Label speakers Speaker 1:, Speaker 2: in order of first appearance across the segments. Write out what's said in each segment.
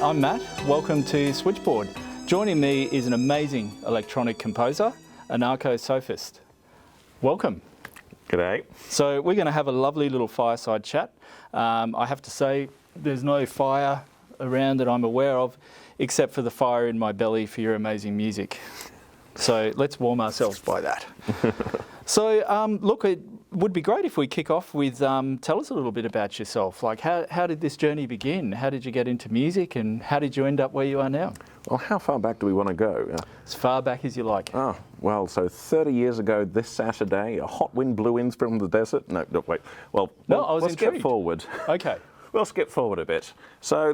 Speaker 1: I'm Matt. Welcome to Switchboard. Joining me is an amazing electronic composer, Anarchosophist. Welcome.
Speaker 2: G'day.
Speaker 1: So we're going to have a lovely little fireside chat. I have to say there's no fire around that I'm aware of, except for the fire in my belly for your amazing music. So let's warm ourselves by that. So look, it would be great if we kick off with tell us a little bit about yourself. Like how did this journey begin? How did you get into music and how did you end up where you are now?
Speaker 2: Well, how far back do we want to go?
Speaker 1: As far back as you like.
Speaker 2: Oh, well, so 30 years ago this Saturday, a hot wind blew in from the desert. No, wait. Well,
Speaker 1: No, I was
Speaker 2: let's
Speaker 1: intrigued.
Speaker 2: skip forward.
Speaker 1: Okay.
Speaker 2: We'll skip forward a bit. So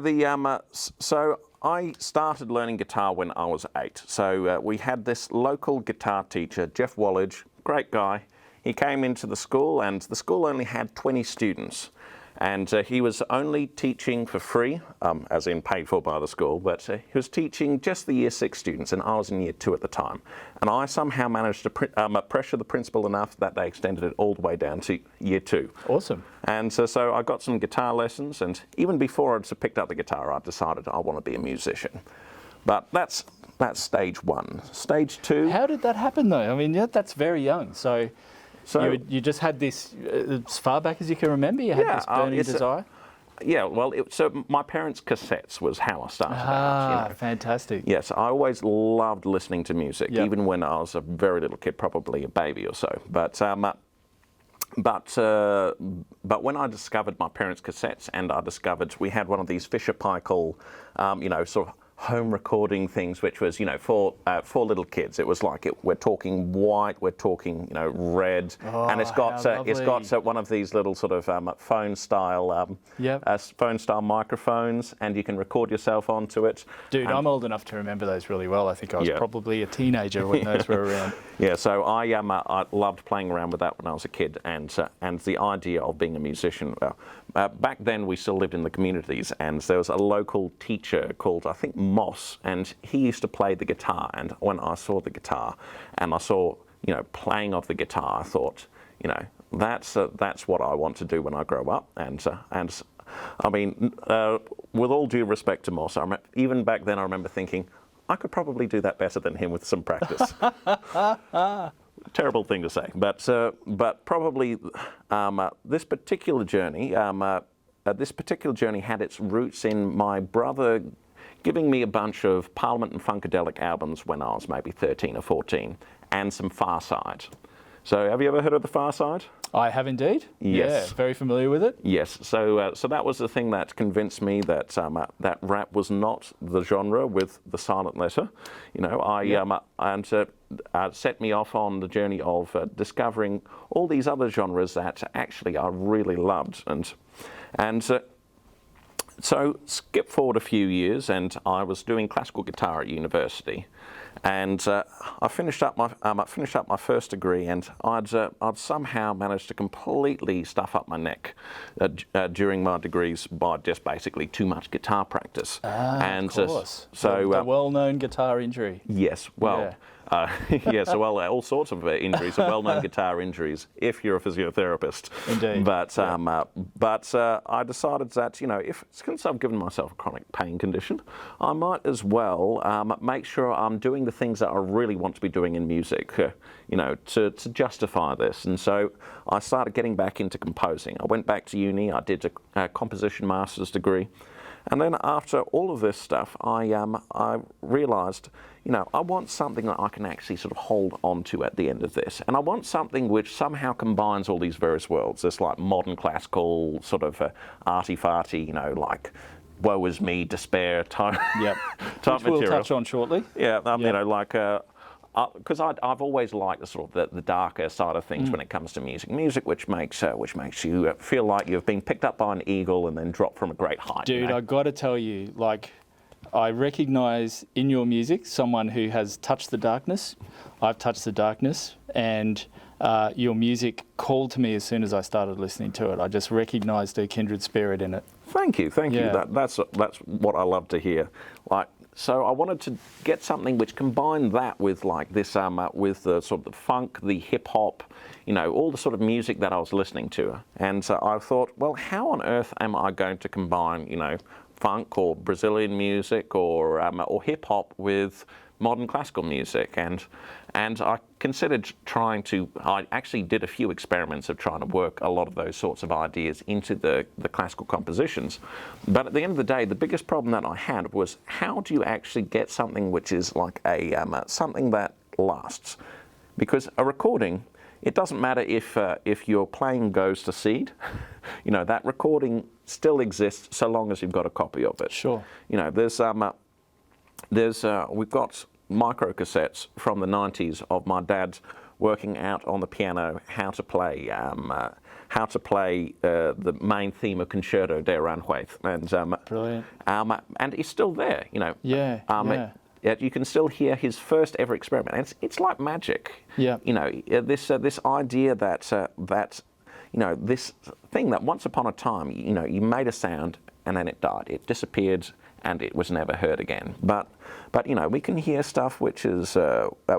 Speaker 2: I started learning guitar when I was 8. So we had this local guitar teacher, Jeff Wallage, great guy. He came into the school and the school only had 20 students. And he was only teaching for free, as in paid for by the school, but he was teaching just the Year 6 students, and I was in Year 2 at the time. And I somehow managed to pressure the principal enough that they extended it all the way down to Year 2.
Speaker 1: Awesome.
Speaker 2: And so I got some guitar lessons, and even before I'd picked up the guitar, I decided I want to be a musician. But that's stage 1. Stage 2...
Speaker 1: How did that happen though? I mean, that's very young. So you just had this, as far back as you can remember, you had this burning desire?
Speaker 2: Yeah, well, so my parents' cassettes was how I started out. You know.
Speaker 1: Fantastic.
Speaker 2: Yes, I always loved listening to music, even when I was a very little kid, probably a baby or so. But when I discovered my parents' cassettes, and I discovered we had one of these Fisher-Paykel, sort of home recording things, which was, for little kids. It was like we're talking white, we're talking, red, and it's got one of these little sort of phone style microphones, and you can record yourself onto it.
Speaker 1: Dude, I'm old enough to remember those really well. I think I was probably a teenager when those were around.
Speaker 2: Yeah, so I loved playing around with that when I was a kid, and the idea of being a musician. Back then we still lived in the communities, and there was a local teacher called, I think, Moss, and he used to play the guitar. And when I saw the guitar and I saw, playing of the guitar, I thought, that's what I want to do when I grow up. And I mean, with all due respect to Moss, even back then I remember thinking, I could probably do that better than him with some practice. Terrible thing to say, but probably this particular journey had its roots in my brother giving me a bunch of Parliament and Funkadelic albums when I was maybe 13 or 14, and some Far Side. So have you ever heard of the Far Side?
Speaker 1: I have indeed.
Speaker 2: Yes.
Speaker 1: Yeah, very familiar with it.
Speaker 2: Yes. So that was the thing that convinced me that that rap was not the genre with the silent letter. Set me off on the journey of discovering all these other genres that actually I really loved. So skip forward a few years, and I was doing classical guitar at university, and I finished up my first degree, and I'd somehow managed to completely stuff up my neck during my degrees by just basically too much guitar practice.
Speaker 1: Of course.
Speaker 2: So
Speaker 1: the well-known guitar injury.
Speaker 2: Yes. Well.
Speaker 1: Yeah.
Speaker 2: All sorts of injuries are well-known guitar injuries if you're a physiotherapist.
Speaker 1: Indeed.
Speaker 2: But I decided that, since I've given myself a chronic pain condition, I might as well make sure I'm doing the things that I really want to be doing in music, to justify this. And so I started getting back into composing. I went back to uni. I did a composition master's degree. And then after all of this stuff, I realised, I want something that I can actually sort of hold on to at the end of this. And I want something which somehow combines all these various worlds. This like modern classical sort of arty-farty, like woe is me, despair type, type
Speaker 1: Which
Speaker 2: material.
Speaker 1: we'll touch on shortly.
Speaker 2: Yeah, because I've always liked the sort of the darker side of things when it comes to music which makes you feel like you've been picked up by an eagle and then dropped from a great height.
Speaker 1: Dude, I got to tell you, I recognise in your music someone who has touched the darkness. I've touched the darkness, and your music called to me as soon as I started listening to it. I just recognised a kindred spirit in it.
Speaker 2: Thank you. That's what I love to hear. So I wanted to get something which combined that with this, with the sort of the funk, the hip hop, all the sort of music that I was listening to. And I thought, well, how on earth am I going to combine, funk or Brazilian music or hip hop with modern classical music, and I considered trying to. I actually did a few experiments of trying to work a lot of those sorts of ideas into the classical compositions. But at the end of the day, the biggest problem that I had was how do you actually get something which is like a something that lasts? Because a recording, it doesn't matter if your playing goes to seed, you know, that recording still exists so long as you've got a copy of it.
Speaker 1: Sure.
Speaker 2: You know, we've got micro cassettes from the 90s of my dad working out on the piano how to play the main theme of Concerto de Aranjuez, and
Speaker 1: Brilliant.
Speaker 2: And it's still there, you know.
Speaker 1: Yeah.
Speaker 2: You can still hear his first ever experiment. And it's like magic.
Speaker 1: Yeah.
Speaker 2: You know, this idea that you know, this thing that once upon a time, you know, you made a sound and then it died. It disappeared and it was never heard again. But you know, we can hear stuff which is,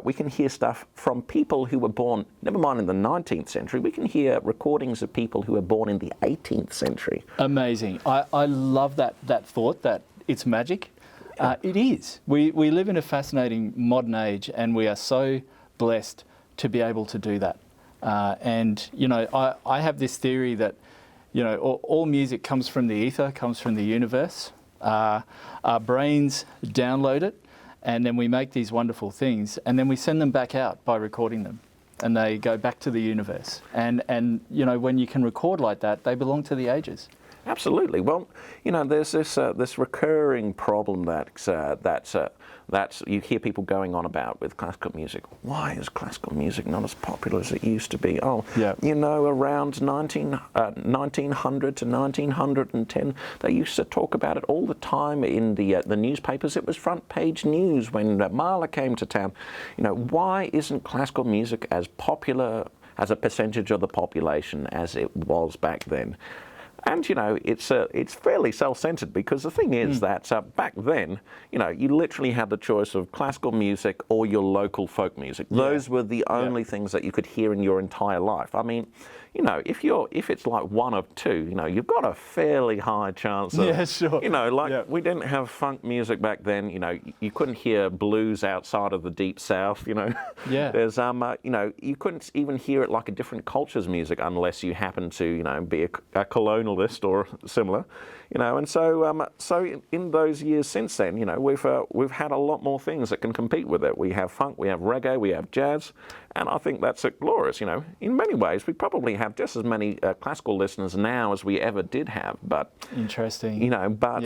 Speaker 2: we can hear stuff from people who were born, never mind in the 19th century, we can hear recordings of people who were born in the 18th century.
Speaker 1: Amazing. I love that thought that it's magic. It is. We live in a fascinating modern age, and we are so blessed to be able to do that. And, you know, I have this theory that, you know, all music comes from the ether, comes from the universe. Our brains download it, and then we make these wonderful things, and then we send them back out by recording them, and they go back to the universe. And you know, when you can record like that, they belong to the ages.
Speaker 2: Absolutely. Well, you know, there's this recurring problem that you hear people going on about with classical music. Why is classical music not as popular as it used to be? Oh,
Speaker 1: yeah.
Speaker 2: You know, around 1900 to 1910, they used to talk about it all the time in the newspapers. It was front page news when Mahler came to town. You know, why isn't classical music as popular as a percentage of the population as it was back then? And, you know, it's fairly self-centered, because the thing is that back then, you know, you literally had the choice of classical music or your local folk music.
Speaker 1: Yeah.
Speaker 2: Those were the only things that you could hear in your entire life. I mean, you know, if it's like one of two, you know, you've got a fairly high chance of,
Speaker 1: Yeah, sure.
Speaker 2: you know, like we didn't have funk music back then. You know, you couldn't hear blues outside of the deep south. You know,
Speaker 1: Yeah.
Speaker 2: there's you know, you couldn't even hear it like a different culture's music unless you happened to, you know, be a colonialist or similar. You know, and so in those years since then, you know, we've had a lot more things that can compete with it. We have funk, we have reggae, we have jazz, and I think that's glorious. You know, in many ways, we probably have just as many classical listeners now as we ever did have. But
Speaker 1: interesting.
Speaker 2: You know, but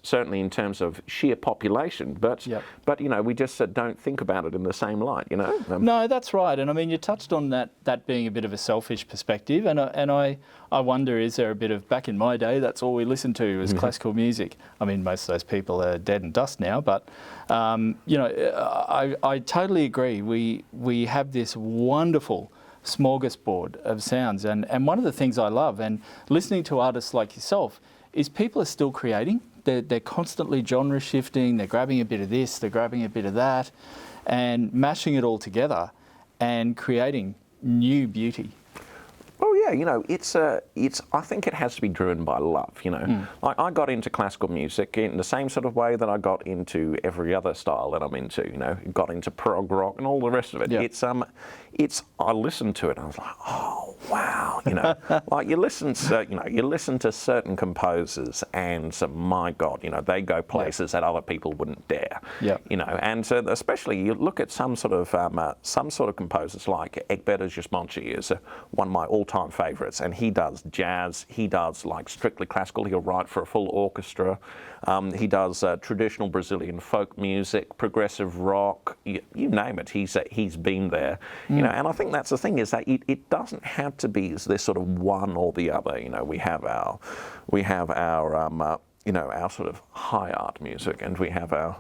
Speaker 2: certainly in terms of sheer population, but you know, we just don't think about it in the same light. You know.
Speaker 1: No, that's right. And I mean, you touched on that being a bit of a selfish perspective, and I wonder, is there a bit of, back in my day, that's all we listened to was classical music. I mean, most of those people are dead and dust now, but you know, I totally agree. We have this wonderful smorgasbord of sounds, and one of the things I love, and listening to artists like yourself, is people are still creating. They're constantly genre shifting. They're grabbing a bit of this, they're grabbing a bit of that, and mashing it all together and creating new beauty.
Speaker 2: Oh yeah, you know, it's. I think it has to be driven by love. You know, like I got into classical music in the same sort of way that I got into every other style that I'm into. You know, got into prog rock and all the rest of it.
Speaker 1: Yeah.
Speaker 2: I listened to it and I was like, oh wow, you know, like you listen to certain composers and my God, you know, they go places that other people wouldn't dare.
Speaker 1: Yeah.
Speaker 2: You know, and especially you look at some sort of composers like Egberto Gismonti is one of my all-time favorites, and he does jazz, he does like strictly classical, he'll write for a full orchestra, he does traditional Brazilian folk music, progressive rock, you name it, he's been there. You know, and I think that's the thing, is that it doesn't have to be this sort of one or the other. You know, we have our you know, our sort of high art music, and we have our,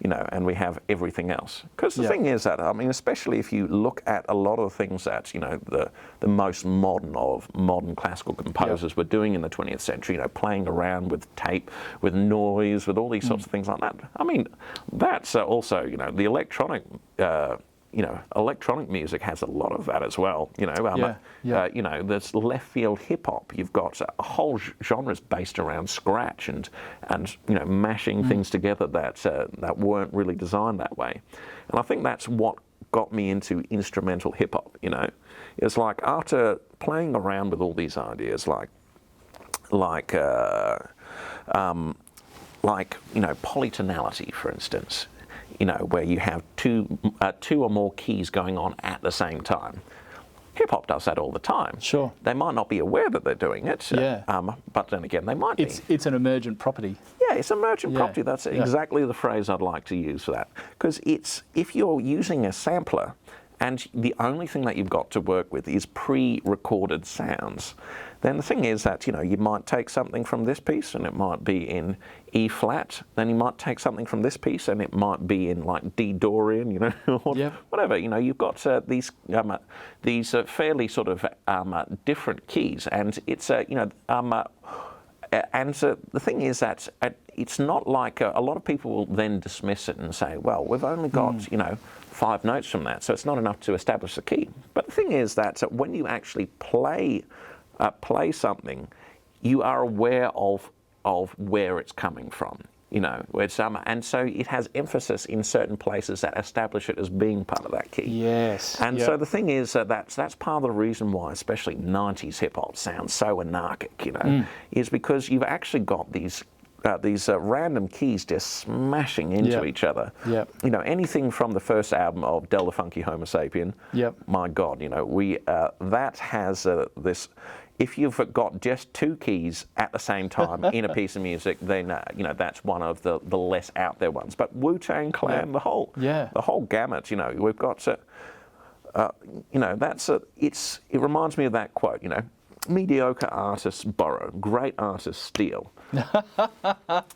Speaker 2: you know, and we have everything else. Because the thing is that, I mean, especially if you look at a lot of the things that, you know, the most modern of modern classical composers were doing in the 20th century, you know, playing around with tape, with noise, with all these sorts of things like that. I mean, that's also, you know, the electronic you know, electronic music has a lot of that as well. You know, you know, there's left field hip hop. You've got whole genres based around scratch and you know, mashing things together that weren't really designed that way. And I think that's what got me into instrumental hip hop. You know, it's like after playing around with all these ideas, like you know, polytonality, for instance. You know, where you have two or more keys going on at the same time. Hip hop does that all the time.
Speaker 1: Sure.
Speaker 2: They might not be aware that they're doing it. But then again, they might be.
Speaker 1: It's an emergent property.
Speaker 2: Yeah, it's emergent property. That's exactly the phrase I'd like to use for that. Because if you're using a sampler and the only thing that you've got to work with is pre-recorded sounds, then the thing is that, you know, you might take something from this piece and it might be in E flat, then you might take something from this piece and it might be in like D Dorian, you know, or whatever. You know, you've got these fairly sort of different keys, and it's you know, and the thing is that it's not like a lot of people will then dismiss it and say, well, we've only got, you know, 5 notes from that, so it's not enough to establish the key. But the thing is that when you actually play something, you are aware of where it's coming from. You know, and so it has emphasis in certain places that establish it as being part of that key.
Speaker 1: Yes.
Speaker 2: And so the thing is that's part of the reason why, especially 90s hip hop sounds so anarchic. You know, is because you've actually got these random keys just smashing into each other.
Speaker 1: Yep.
Speaker 2: You know, anything from the first album of Del the Funky Homo Sapien. Yep. My God, you know, that has this. If you've got just 2 keys at the same time in a piece of music, then you know, that's one of the less out there ones. But Wu-Tang Clan, the whole gamut. You know, we've got you know, it reminds me of that quote. You know, mediocre artists borrow, great artists steal. You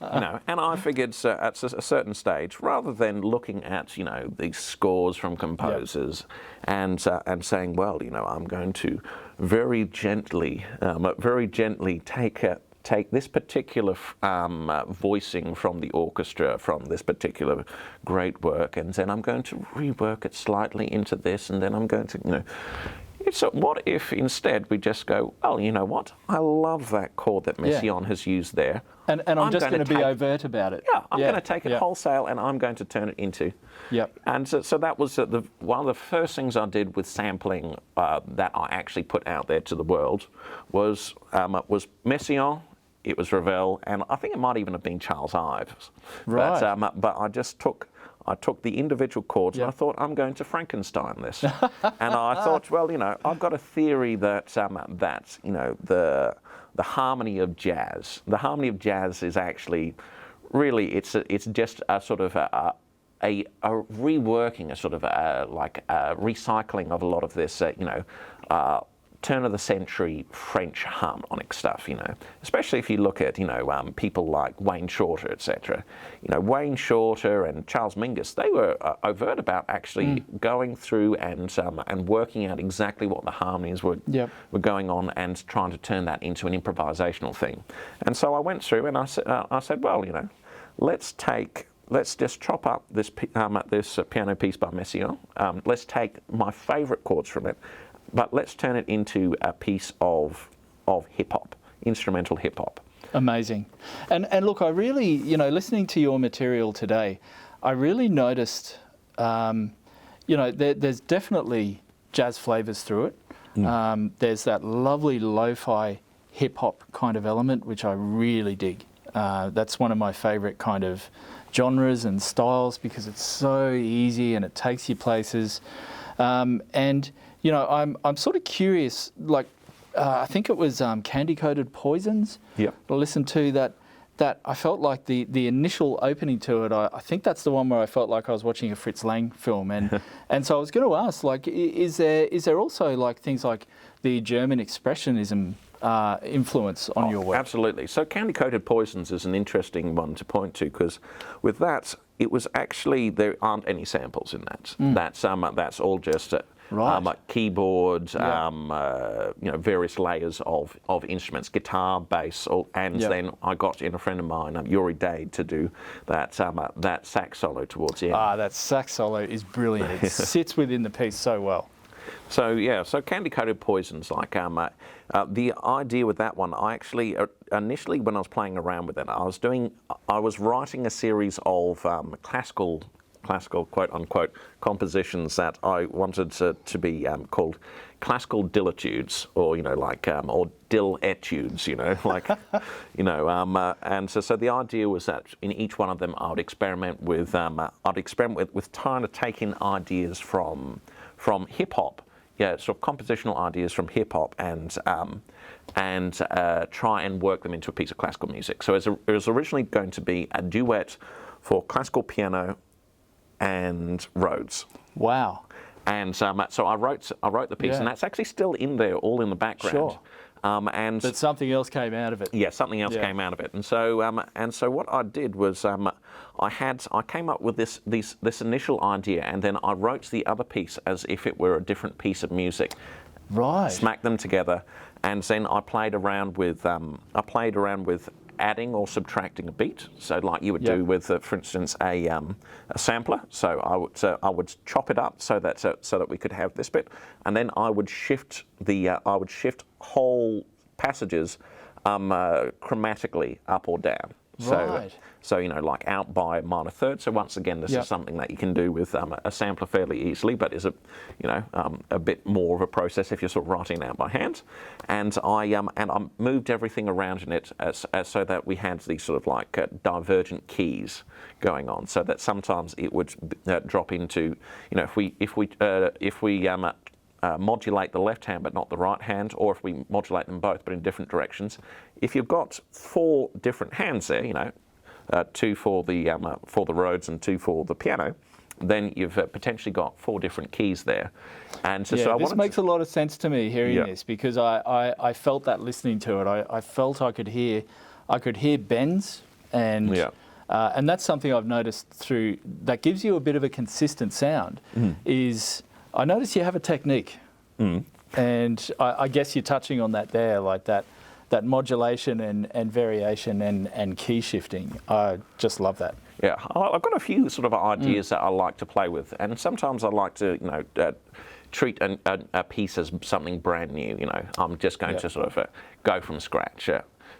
Speaker 2: know, and I figured at a certain stage, rather than looking at, you know, these scores from composers and saying, well, you know, I'm going to very gently take this particular voicing from the orchestra from this particular great work, and then I'm going to rework it slightly into this, and then I'm going to, you know. So what if instead we just go, oh, you know what? I love that chord that Messiaen has used there.
Speaker 1: And I'm just going to be overt about it.
Speaker 2: Yeah, I'm going to take it wholesale and I'm going to turn it into.
Speaker 1: Yep.
Speaker 2: And so that was one of the first things I did with sampling that I actually put out there to the world was Messiaen, it was Ravel, and I think it might even have been Charles Ives.
Speaker 1: Right.
Speaker 2: But I just took the individual chords and I thought, I'm going to Frankenstein this. And I thought, well, you know, I've got a theory that you know, the harmony of jazz is actually really, it's just a sort of a reworking, a sort of like a recycling of a lot of this, you know, turn of the century French harmonic stuff, you know, especially if you look at, you know, people like Wayne Shorter, etc. You know, Wayne Shorter and Charles Mingus, they were overt about actually going through and working out exactly what the harmonies were going on and trying to turn that into an improvisational thing. And so I went through and I said, well, you know, let's just chop up this piano piece by Messiaen. Let's take my favourite chords from it, but let's turn it into a piece of hip-hop, instrumental hip-hop.
Speaker 1: Amazing. And look, I really, you know, listening to your material today, I really noticed, you know, there's definitely jazz flavours through it. There's that lovely lo-fi hip-hop kind of element, which I really dig. That's one of my favourite kind of genres and styles because it's so easy and it takes you places. And you know, I'm sort of curious, like, I think it was Candy Coated Poisons. Yeah. I listened to that I felt like the initial opening to it, I think that's the one where I felt like I was watching a Fritz Lang film. And so I was going to ask, like, is there also like things like the German expressionism influence on your work?
Speaker 2: Absolutely. So Candy Coated Poisons is an interesting one to point to because with that, it was actually, there aren't any samples in that. That's all just
Speaker 1: Right.
Speaker 2: keyboard,
Speaker 1: Yeah.
Speaker 2: various layers of instruments, guitar, bass, and
Speaker 1: Yeah.
Speaker 2: then I got in a friend of mine, Yuri Dade, to do that sax solo towards the end.
Speaker 1: That sax solo is brilliant. It sits within the piece so well.
Speaker 2: So Candy Coated Poisons, the idea with that one, I actually initially when I was playing around with it, I was writing a series of classical quote unquote compositions that I wanted to be called classical dillitudes, or or dill etudes, and so the idea was that in each one of them I would experiment with trying to take in ideas from hip hop. Yeah, sort of compositional ideas from hip hop, and try and work them into a piece of classical music. So it was originally going to be a duet for classical piano and Rhodes.
Speaker 1: Wow.
Speaker 2: And so I wrote the piece, and that's actually still in there, all in the background.
Speaker 1: Sure. But something else came out of it.
Speaker 2: Yeah, something else came out of it, and so what I did was I came up with this initial idea, and then I wrote the other piece as if it were a different piece of music.
Speaker 1: Right.
Speaker 2: Smacked them together, and then I played around with adding or subtracting a beat. So like you would do with, for instance, a sampler. So I would chop it up so that we could have this bit, and then I would shift whole passages chromatically up or down.
Speaker 1: Right.
Speaker 2: So like out by a minor third. So once again, this is something that you can do with a sampler fairly easily, but is a bit more of a process if you're sort of writing it out by hand. And I moved everything around in it as so that we had these sort of like divergent keys going on, so that sometimes it would drop into, if we modulate the left hand but not the right hand, or if we modulate them both but in different directions. If you've got 4 different hands there, 2 for the Rhodes and 2 for the piano, then you've potentially got 4 different keys there. And so
Speaker 1: this makes a lot of sense to me hearing this, because I felt that listening to it. I felt I could hear bends, and that's something I've noticed through that gives you a bit of a consistent sound. Is I notice you have a technique, and I guess you're touching on that there, like that modulation and variation and key shifting. I just love that.
Speaker 2: Yeah, I've got a few sort of ideas that I like to play with, and sometimes I like to, treat a piece as something brand new. I'm just going to sort of go from scratch.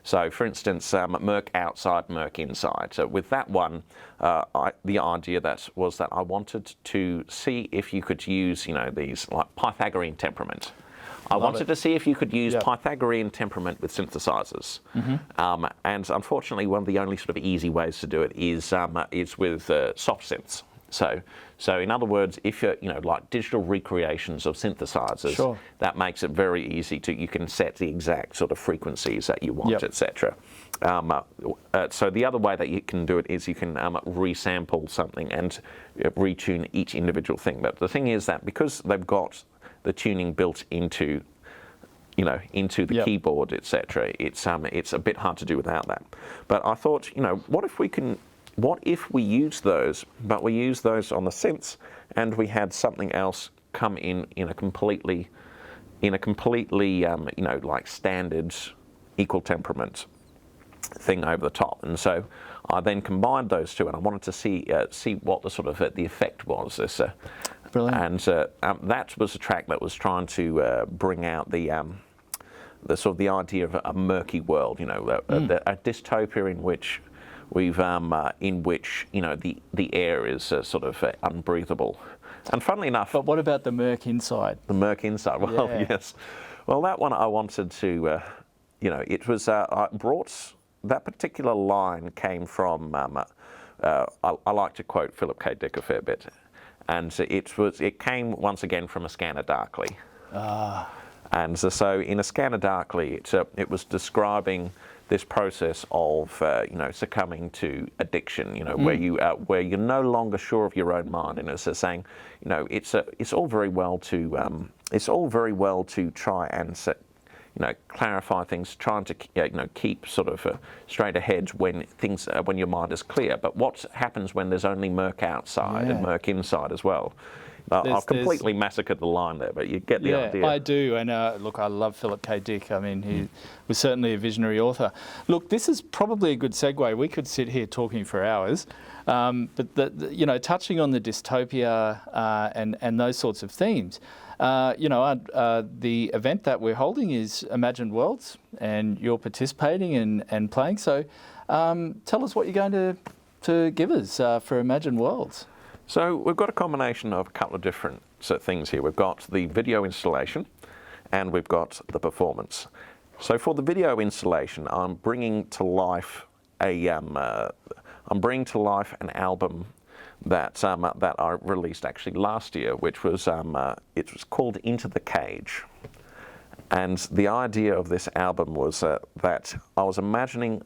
Speaker 2: So, for instance, Merc outside, Merc inside. So, with that one, the idea was that I wanted to see if you could use, these like Pythagorean temperament. I wanted to see if you could use Pythagorean temperament with synthesizers. And unfortunately, one of the only sort of easy ways to do it is with soft synths. So in other words, if you're, like digital recreations of synthesizers, that makes it very easy you can set the exact sort of frequencies that you want, etc. So the other way that you can do it is you can resample something and retune each individual thing. But the thing is that because they've got the tuning built into the keyboard, etc., it's a bit hard to do without that. But I thought, what if we use those, but we use those on the synths, and we had something else come in a completely like standard equal temperament thing over the top. And so I then combined those two, and I wanted to see what the sort of the effect was.
Speaker 1: Brilliant.
Speaker 2: And that was a track that was trying to bring out the sort of the idea of a murky world, a dystopia in which the air is sort of unbreathable. And funnily enough,
Speaker 1: But what about the Merc inside?
Speaker 2: the Merc inside. Well, yes. Well, that one I wanted to, it was I brought that particular line came from. I like to quote Philip K. Dick a fair bit, and it came once again from A Scanner Darkly. And so in A Scanner Darkly, it was describing this process of succumbing to addiction, where you're no longer sure of your own mind, and it's saying, it's all very well to try and clarify things, trying to keep sort of straight ahead when your mind is clear. But what happens when there's only murk outside and murk inside as well? I've completely massacred the line there, but you get the idea.
Speaker 1: I do. And look, I love Philip K. Dick. I mean, he was certainly a visionary author. Look, this is probably a good segue. We could sit here talking for hours. But touching on the dystopia and those sorts of themes, the event that we're holding is Imagined Worlds, and you're participating and playing. So tell us what you're going to give us for Imagined Worlds.
Speaker 2: So we've got a combination of a couple of different things here. We've got the video installation and we've got the performance. So for the video installation, I'm bringing to life an album that I released actually last year, which was it was called Into the Cage. And the idea of this album was that I was imagining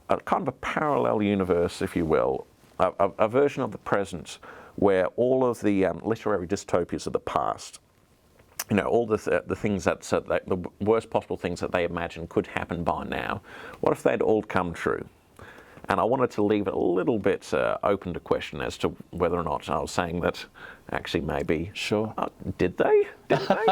Speaker 2: a kind of a parallel universe, if you will, a version of the present where all of the literary dystopias of the past, all the things the worst possible things that they imagined could happen by now, what if they'd all come true? And I wanted to leave it a little bit open to question as to whether or not I was saying that actually maybe.
Speaker 1: Sure.
Speaker 2: Did they? Did they?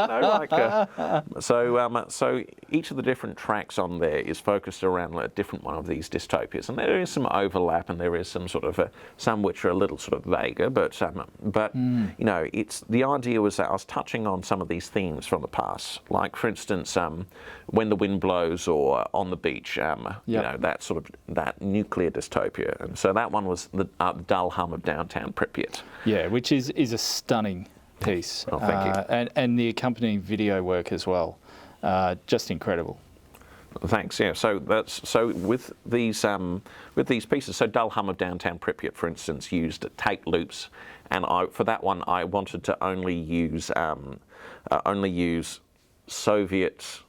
Speaker 2: So each of the different tracks on there is focused around a different one of these dystopias, and there is some overlap, and there is some sort of some which are a little sort of vaguer, but it's the idea was that I was touching on some of these themes from the past, like for instance, When the Wind Blows or On the Beach, that nuclear dystopia, and so that one was the dull hum of downtown Pripyat.
Speaker 1: Yeah, which is a stunning piece.
Speaker 2: Oh, thank you.
Speaker 1: And the accompanying video work as well, just incredible.
Speaker 2: Thanks. Yeah. So with these pieces, so dull hum of downtown Pripyat, for instance, used tape loops, and for that one I wanted to only use Soviet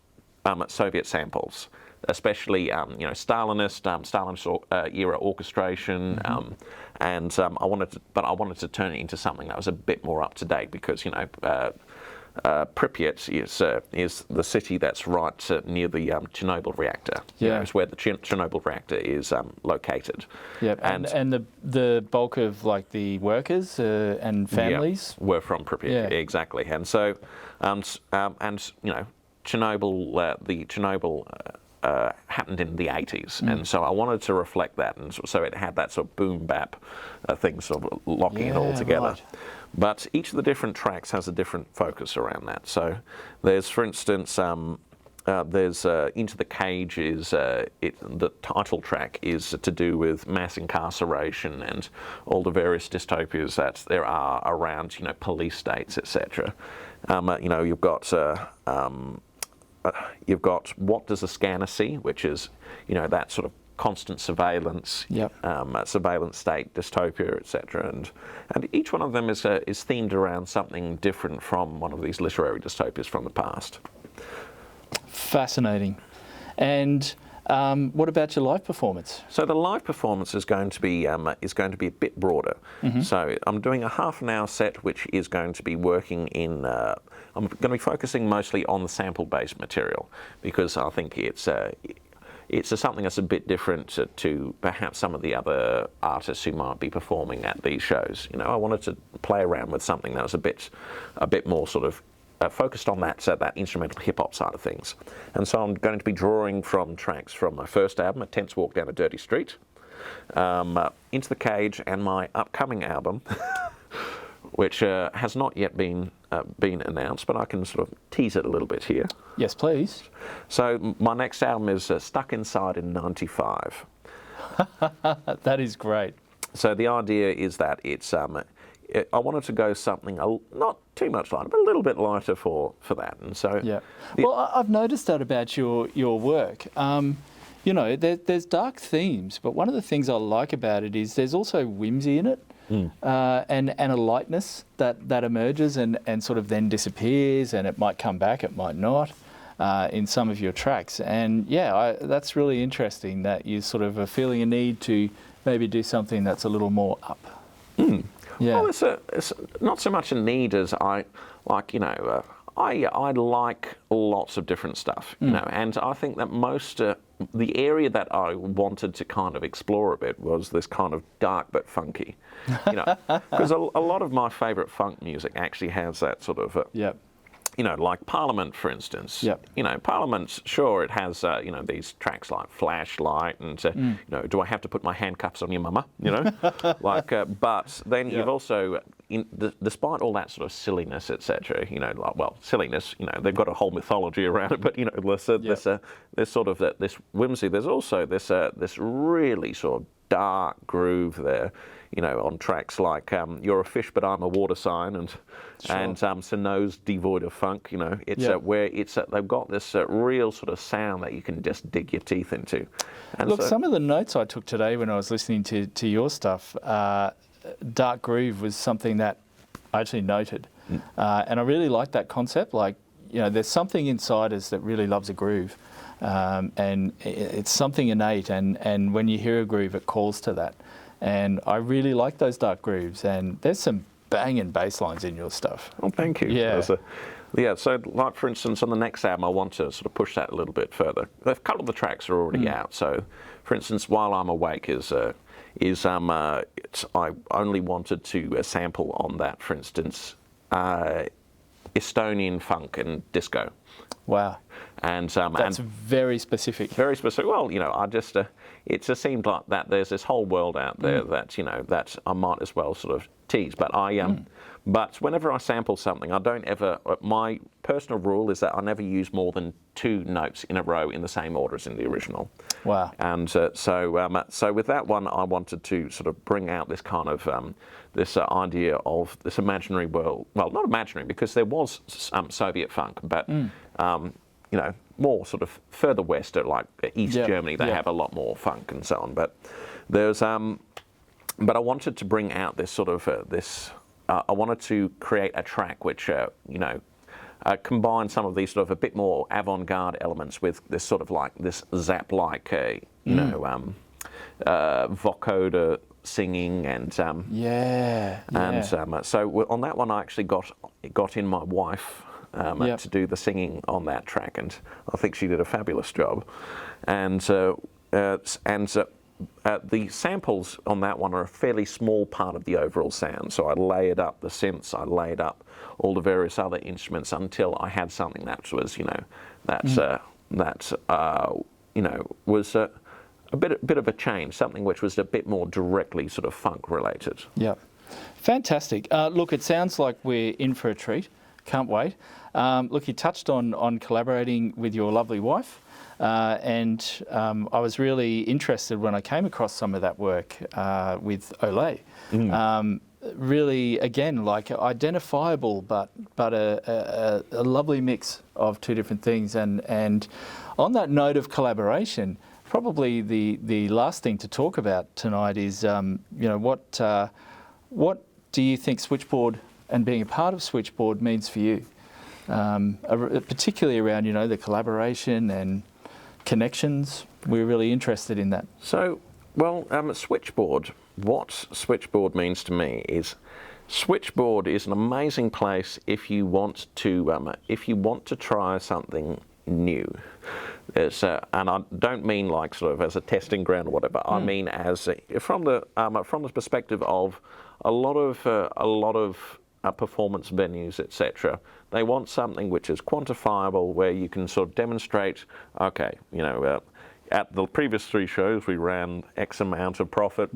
Speaker 2: samples, especially Stalinist era orchestration, and I wanted to turn it into something that was a bit more up to date, because Pripyat is the city that's right near the Chernobyl reactor.
Speaker 1: Yeah,
Speaker 2: it's where the Chernobyl reactor is located.
Speaker 1: Yep, and the bulk of like the workers and families
Speaker 2: were from Pripyat.
Speaker 1: Yeah.
Speaker 2: Exactly, and so Chernobyl happened in the 80s, and so I wanted to reflect that, and so it had that sort of boom bap thing, sort of locking it all together.
Speaker 1: Right.
Speaker 2: But each of the different tracks has a different focus around that. So there's, for instance, there's Into the Cage is the title track is to do with mass incarceration and all the various dystopias that there are around, police states, etc. You've got What Does a Scanner See, which is, that sort of constant surveillance, surveillance state, dystopia, etc. And each one of them is themed around something different from one of these literary dystopias from the past.
Speaker 1: Fascinating. And what about your live performance?
Speaker 2: So the live performance is going to be a bit broader.
Speaker 1: Mm-hmm.
Speaker 2: So I'm doing a half-an-hour set, which is going to be working in. I'm going to be focusing mostly on the sample-based material, because I think it's something that's a bit different to perhaps some of the other artists who might be performing at these shows. I wanted to play around with something that was a bit more sort of focused on that instrumental hip-hop side of things. And so I'm going to be drawing from tracks from my first album, A Tense Walk Down a Dirty Street, Into the Cage, and my upcoming album, which has not yet been announced, but I can sort of tease it a little bit here.
Speaker 1: Yes, please.
Speaker 2: So my next album is Stuck Inside in 95.
Speaker 1: That is great.
Speaker 2: So the idea is that it's I wanted to go something not too much lighter, but a little bit lighter for that. And so
Speaker 1: well, I've noticed that about your work. There's dark themes, but one of the things I like about it is there's also whimsy in it. And a lightness that emerges and sort of then disappears, and it might come back, it might not, in some of your tracks. And that's really interesting that you sort of are feeling a need to maybe do something that's a little more up.
Speaker 2: Yeah. Well, it's not so much a need as I like lots of different stuff, you know, and I think that most the area that I wanted to kind of explore a bit was this kind of dark but funky, you know, because a lot of my favourite funk music actually has that sort of.
Speaker 1: Yep.
Speaker 2: You know, like Parliament, for instance.
Speaker 1: Yep.
Speaker 2: You know, Parliament, sure, it has, you know, these tracks like Flashlight and, you know, Do I Have to Put My Handcuffs on Your Mama? You know? Like, but then you've also, despite all that sort of silliness, etc., you know, like, well, silliness, you know, they've got a whole mythology around it, but, you know, there's sort of this whimsy. There's also this really sort of dark groove there, you know, on tracks like You're a Fish But I'm a Water Sign and Sano's Devoid of Funk, you know, it's where they've got this real sort of sound that you can just dig your teeth into. And
Speaker 1: look, some of the notes I took today when I was listening to your stuff, dark groove was something that I actually noted, and I really like that concept. Like, you know, there's something inside us that really loves a groove. And it's something innate, and when you hear a groove, it calls to that. And I really like those dark grooves, and there's some banging bass lines in your stuff.
Speaker 2: Oh, thank you.
Speaker 1: Yeah.
Speaker 2: So like, for instance, on the next album, I want to sort of push that a little bit further. A couple of the tracks are already out. So, for instance, While I'm Awake I only wanted to sample on that, for instance, Estonian funk and disco.
Speaker 1: Wow.
Speaker 2: And
Speaker 1: that's very specific.
Speaker 2: Very specific. Well, you know, it just seemed like that there's this whole world out there that, you know, that I might as well sort of tease. But but whenever I sample something, I don't ever. My personal rule is that I never use more than 2 notes in a row in the same order as in the original.
Speaker 1: Wow.
Speaker 2: And so with that one, I wanted to sort of bring out this kind of this idea of this imaginary world. Well, not imaginary, because there was Soviet funk, but you know, more sort of further west, like East Germany, they have a lot more funk and so on. But there's but I wanted to bring out this sort of I wanted to create a track which you know, combine some of these sort of a bit more avant-garde elements with this sort of like this Zap-like, you know, vocoder singing and so on that one I actually got in my wife to do the singing on that track, and I think she did a fabulous job. And the samples on that one are a fairly small part of the overall sound. So I layered up the synths, I layered up all the various other instruments until I had something that was, you know, you know, was a bit of a change, something which was a bit more directly sort of funk related.
Speaker 1: Yeah, fantastic. Look, it sounds like we're in for a treat. Can't wait. Look, you touched on collaborating with your lovely wife. And I was really interested when I came across some of that work with Olay. Really, again, like identifiable, but a lovely mix of 2 different things. And on that note of collaboration, probably the last thing to talk about tonight is, you know, what do you think Switchboard and being a part of Switchboard means for you, particularly around, you know, the collaboration and connections? We're really interested in that.
Speaker 2: So, well, Switchboard, what Switchboard means to me is Switchboard is an amazing place if you want to try something new. And I don't mean like sort of as a testing ground or whatever. I mean as from the perspective of a lot of performance venues, etc. They want something which is quantifiable, where you can sort of demonstrate, okay, you know, at the previous 3 shows we ran X amount of profit,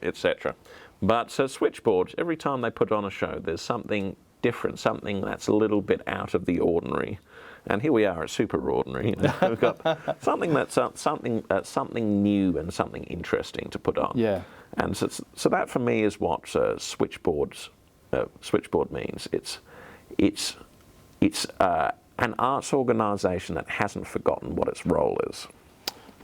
Speaker 2: etc. But Switchboard, every time they put on a show, there's something different, something that's a little bit out of the ordinary. And here we are at super ordinary. You know, we've got something that's something new and something interesting to put on.
Speaker 1: Yeah.
Speaker 2: And so that for me is what Switchboard means. It's an arts organisation that hasn't forgotten what its role is.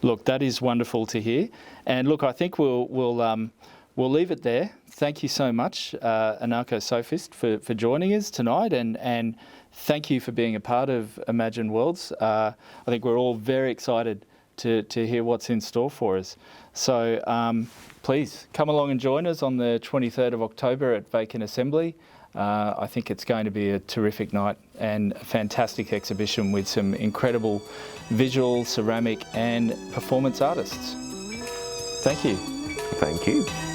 Speaker 1: Look, that is wonderful to hear. And look, I think we'll leave it there. Thank you so much, Anarchosophist, for joining us tonight, and thank you for being a part of Imagine Worlds. I think we're all very excited to hear what's in store for us. So please come along and join us on the 23rd of October at Vacant Assembly. I think it's going to be a terrific night and a fantastic exhibition with some incredible visual, ceramic and performance artists. Thank you.
Speaker 2: Thank you.